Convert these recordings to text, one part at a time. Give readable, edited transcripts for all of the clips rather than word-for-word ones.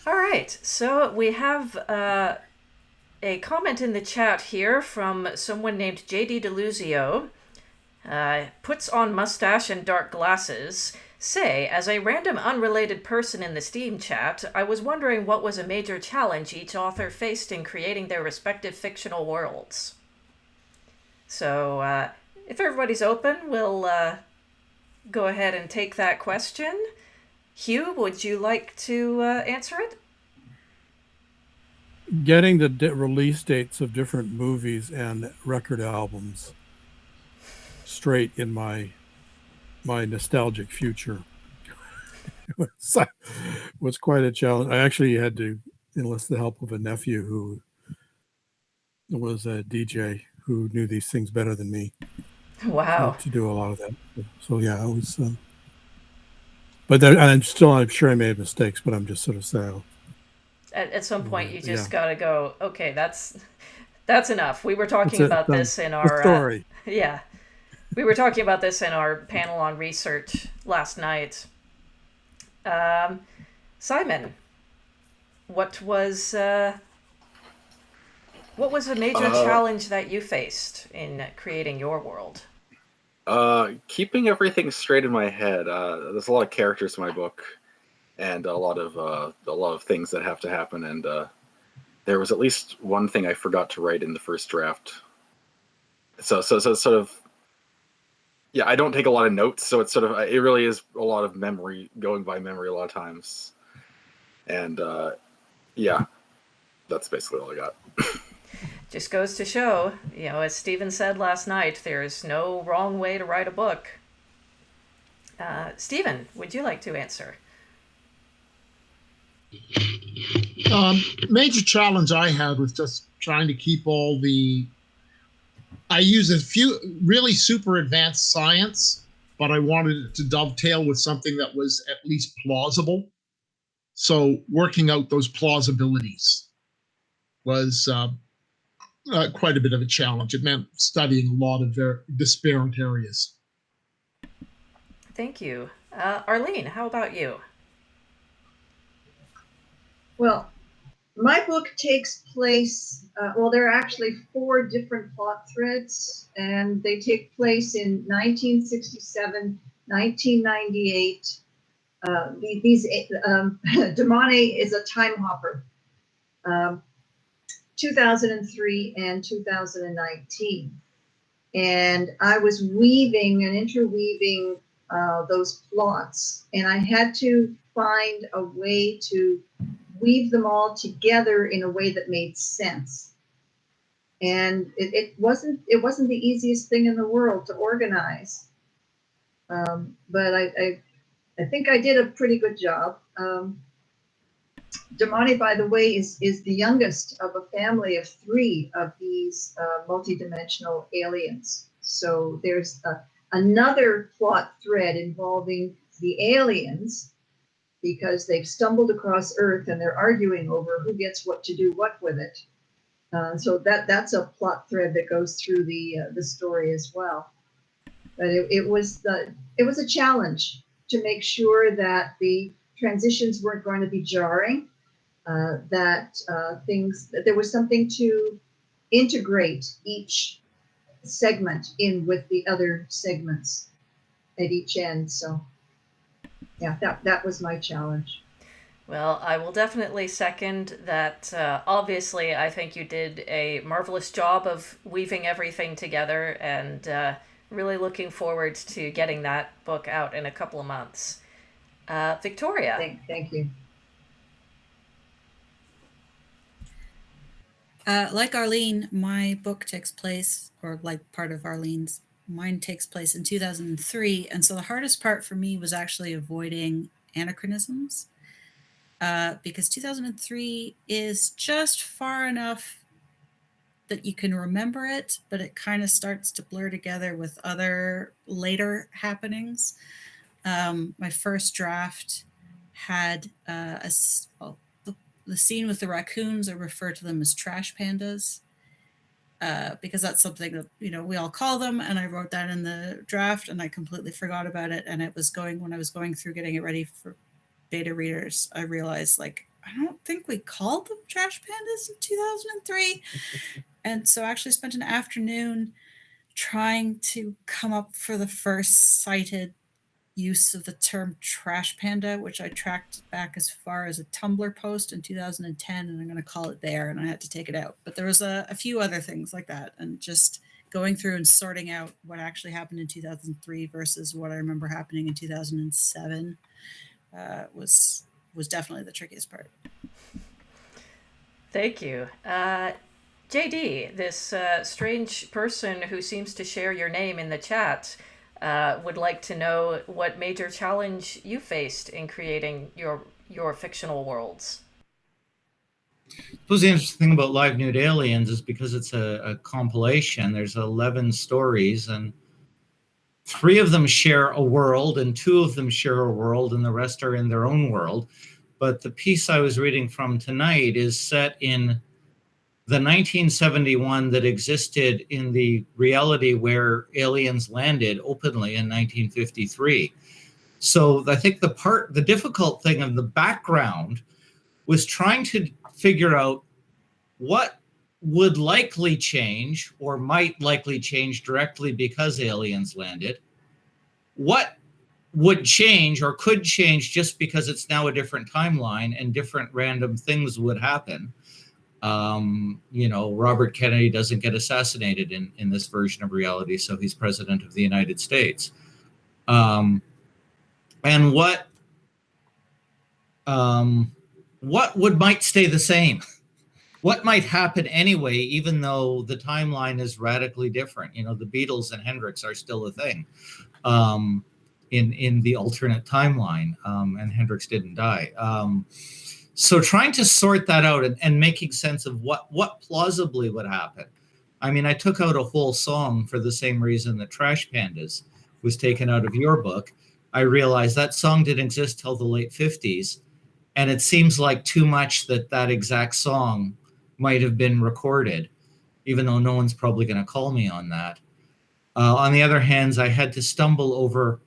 All right, so we have a comment in the chat here from someone named JD Deluzio. Puts on mustache and dark glasses. Say, as a random unrelated person in the Steam chat, I was wondering what was a major challenge each author faced in creating their respective fictional worlds. So, if everybody's open, we'll go ahead and take that question. Hugh, would you like to answer it? Getting the release dates of different movies and record albums straight in my nostalgic future was, was quite a challenge. I actually had to enlist the help of a nephew who was a DJ who knew these things better than me Wow. to do a lot of that. So yeah, I was. But there, I'm sure I made mistakes, but I'm just sort of saying, At some point, you yeah, just gotta go, okay, that's enough. We were that's talking it. about Done. this in The our, story. yeah, we were talking about this in our panel on research last night. Um, Simon, what was uh, what was a major Uh, challenge that you faced in creating your world? Keeping everything straight in my head. There's a lot of characters in my book, and a lot of things that have to happen. And there was at least one thing I forgot to write in the first draft. So it's sort of, yeah. I don't take a lot of notes, so it's sort of, it really is a lot of memory, going by memory a lot of times. And yeah, that's basically all I got. Just goes to show, as Stephen said last night, there's no wrong way to write a book. Stephen, would you like to answer? Major challenge I had was just trying to keep all the. I use a few really super advanced science, but I wanted it to dovetail with something that was at least plausible. So working out those plausibilities was quite a bit of a challenge. It meant studying a lot of very disparate areas. Thank you. Arlene, how about you? Well, my book takes place, well, there are actually four different plot threads, and they take place in 1967, 1998. Damani is a time hopper, um, 2003 and 2019. And I was weaving and interweaving those plots, and I had to find a way to weave them all together in a way that made sense. And it wasn't the easiest thing in the world to organize, but I think I did a pretty good job. Damani, by the way, is the youngest of a family of three of these multidimensional aliens. So there's another plot thread involving the aliens because they've stumbled across Earth and they're arguing over who gets what to do what with it. So that's a plot thread that goes through the story as well. But it was a challenge to make sure that the transitions weren't going to be jarring, that there was something to integrate each segment in with the other segments at each end. So yeah, that was my challenge. Well, I will definitely second that. Obviously, I think you did a marvelous job of weaving everything together, and really looking forward to getting that book out in a couple of months. Victoria. Thank you. Like Arlene, my book takes place, or like part of Arlene's, mine takes place in 2003. And so the hardest part for me was actually avoiding anachronisms, because 2003 is just far enough that you can remember it, but it kind of starts to blur together with other later happenings. My first draft had well, the scene with the raccoons, I refer to them as trash pandas, because that's something that we all call them, and I wrote that in the draft and I completely forgot about it. And it was when I was going through getting it ready for beta readers, I realized, like, I don't think we called them trash pandas in 2003. And so I actually spent an afternoon trying to come up for the first cited use of the term trash panda, which I tracked back as far as a Tumblr post in 2010, and I'm going to call it there, and I had to take it out. But there was a few other things like that, and just going through and sorting out what actually happened in 2003 versus what I remember happening in 2007 was definitely the trickiest part. Thank you. JD, this strange person who seems to share your name in the chat, would like to know what major challenge you faced in creating your fictional worlds. I suppose the interesting thing about Live Nude Aliens is because it's a compilation, there's 11 stories, and 3 of them share a world, and 2 of them share a world, and the rest are in their own world. But the piece I was reading from tonight is set in the 1971 that existed in the reality where aliens landed openly in 1953. So I think the difficult thing of the background was trying to figure out what would likely change or might likely change directly because aliens landed. What would change or could change just because it's now a different timeline and different random things would happen. Robert Kennedy doesn't get assassinated in this version of reality, so he's president of the United States. And what might stay the same? What might happen anyway, even though the timeline is radically different? The Beatles and Hendrix are still a thing in the alternate timeline, and Hendrix didn't die. So trying to sort that out and making sense of what plausibly would happen. I mean, I took out a whole song for the same reason that Trash Pandas was taken out of your book. I realized that song didn't exist till the late 50s. And it seems like too much that exact song might have been recorded, even though no one's probably going to call me on that. On the other hand, I had to stumble over,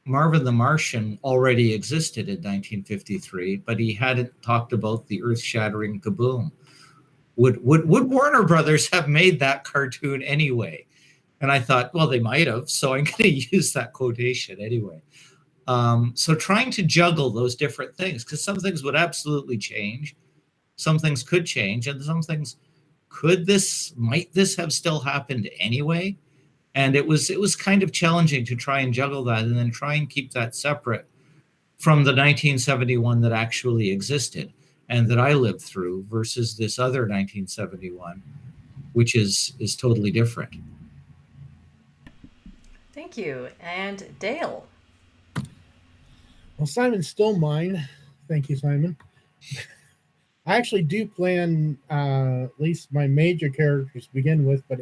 Marvin the Martian already existed in 1953, but he hadn't talked about the earth-shattering kaboom. Would Warner Brothers have made that cartoon anyway? And I thought, well, they might have, so I'm going to use that quotation anyway. So trying to juggle those different things, because some things would absolutely change, some things could change, and some things might this have still happened anyway? And it was kind of challenging to try and juggle that and then try and keep that separate from the 1971 that actually existed and that I lived through versus this other 1971, which is totally different. Thank you. And Dale. Well, Simon stole mine. Thank you, Simon. I actually do plan at least my major characters to begin with, but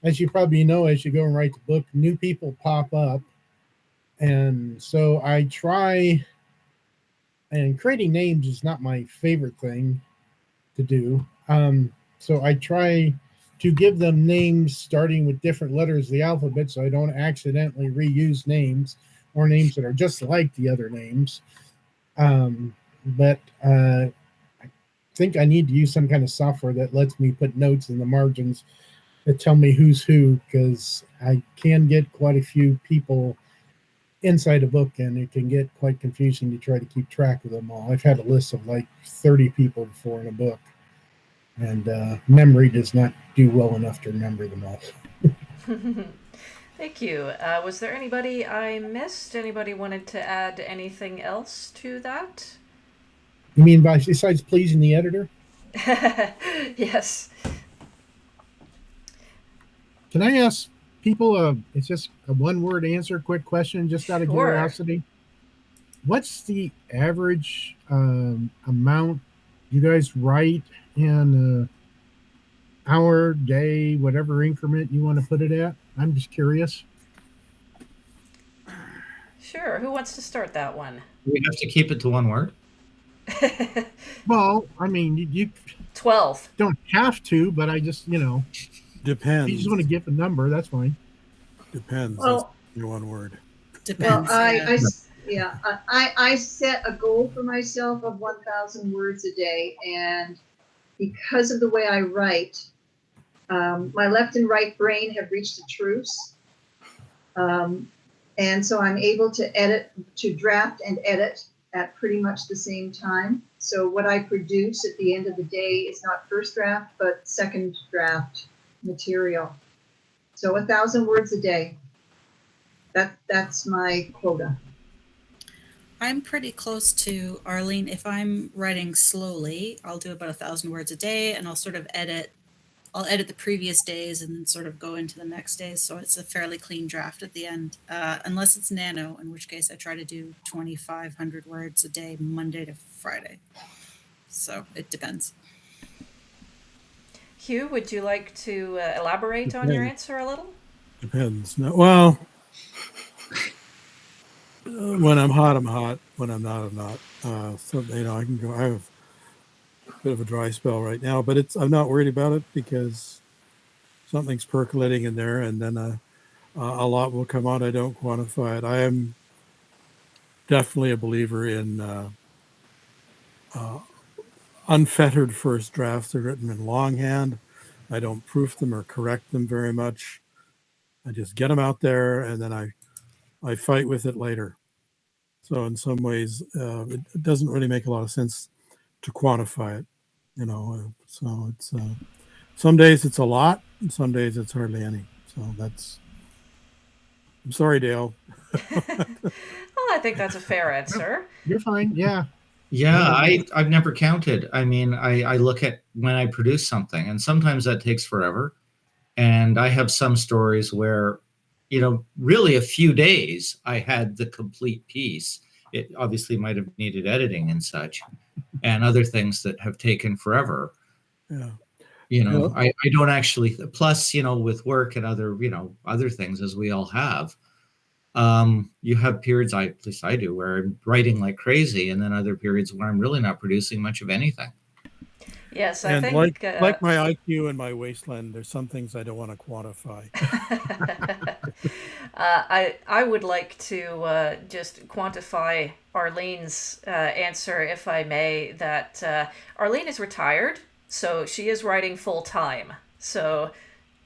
as you probably know, as you go and write the book, new people pop up. And so I try, and creating names is not my favorite thing to do. So I try to give them names starting with different letters of the alphabet so I don't accidentally reuse names or names that are just like the other names. But I think I need to use some kind of software that lets me put notes in the margins that tell me who's who, because I can get quite a few people inside a book and it can get quite confusing to try to keep track of them all. I've had a list of like 30 people before in a book, and memory does not do well enough to remember them all. Thank you. Was there anybody I missed? Anybody wanted to add anything else to that? You mean besides pleasing the editor? Yes. Can I ask people, it's just a one-word answer, quick question, just out of curiosity. What's the average amount you guys write in hour, day, whatever increment you want to put it at? I'm just curious. Sure. Who wants to start that one? We have to keep it to one word. Well, I mean, you 12. don't have to, but I just, Depends. if you just want to give a number, that's fine. Depends. Well, That's your one word. Depends. Well, Yeah, I set a goal for myself of 1,000 words a day, and because of the way I write, my left and right brain have reached a truce, and so I'm able to draft and edit at pretty much the same time. So what I produce at the end of the day is not first draft, but second draft material. So 1,000 words a day. That's my quota. I'm pretty close to Arlene. If I'm writing slowly, I'll do about 1,000 words a day, and I'll sort of edit. I'll edit the previous days and then sort of go into the next day. So it's a fairly clean draft at the end, unless it's nano, in which case I try to do 2,500 words a day, Monday to Friday. So it depends. Hugh, would you like to elaborate on your answer a little? Depends. No, well, when I'm hot, I'm hot. When I'm not, I'm not. So I can go. I have a bit of a dry spell right now, but I'm not worried about it because something's percolating in there, and then a lot will come out. I don't quantify it. I am definitely a believer in unfettered first drafts. They're written in longhand. I don't proof them or correct them very much. I just get them out there, and then I fight with it later. So in some ways, it doesn't really make a lot of sense to quantify it, So it's some days it's a lot, and some days it's hardly any. So I'm sorry, Dale. Well, I think that's a fair answer. You're fine. Yeah. Yeah, I've never counted. I mean, I look at when I produce something, and sometimes that takes forever. And I have some stories where, really a few days I had the complete piece. It obviously might have needed editing and such, and other things that have taken forever. Yeah. I don't actually, plus, with work and other things, as we all have, you have periods, at least I do, where I'm writing like crazy, and then other periods where I'm really not producing much of anything. Yes, I And think like my IQ and my wasteland, there's some things I don't want to quantify. I would like to just quantify Arlene's answer, if I may, that Arlene is retired, so she is writing full time. So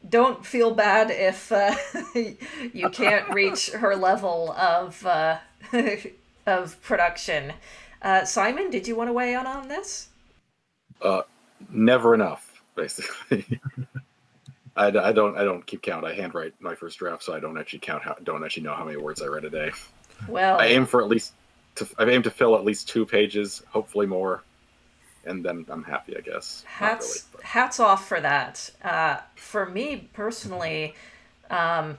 don't feel bad if you can't reach her level of of production. Simon, did you want to weigh in on this? Never enough, basically. I don't keep count. I handwrite my first draft, so I don't actually don't actually know how many words I write a day. Well, I aim to fill at least 2 pages, hopefully more, and then I'm happy, I guess. Hats off for that. For me personally, I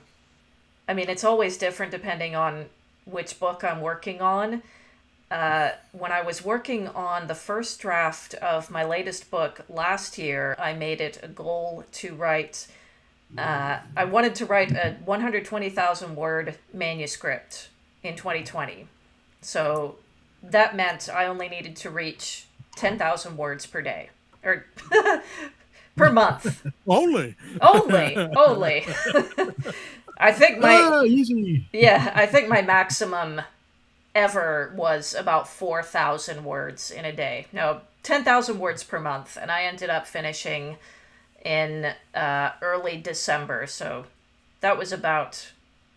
mean, it's always different depending on which book I'm working on. When I was working on the first draft of my latest book last year, I made it a goal to write. I wanted to write a 120,000 word manuscript in 2020. So that meant I only needed to reach 10,000 words per day, or per month. Only. I think my easy. Yeah, I think my maximum ever was about 4,000 words in a day. No, 10,000 words per month, and I ended up finishing in early December. So that was about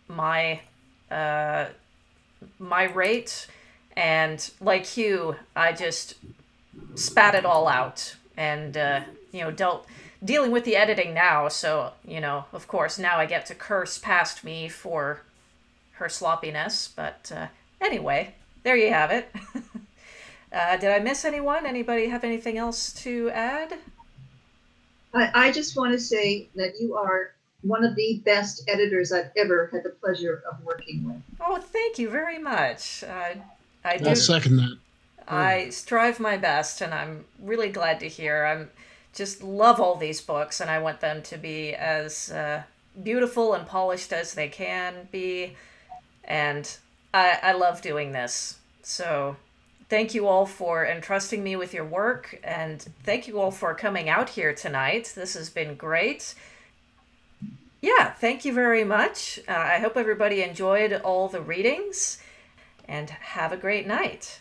my my rate. And like Hugh, I just spat it all out, and dealing with the editing now. So of course, now I get to curse past me for her sloppiness, but. Anyway, there you have it. Did I miss anyone? Anybody have anything else to add? I just want to say that you are one of the best editors I've ever had the pleasure of working with. Oh, thank you very much. I'll second that. I strive my best, and I'm really glad to hear. I just love all these books, and I want them to be as beautiful and polished as they can be. And I love doing this. So thank you all for entrusting me with your work, and thank you all for coming out here tonight. This has been great. Yeah, thank you very much. I hope everybody enjoyed all the readings. and have a great night.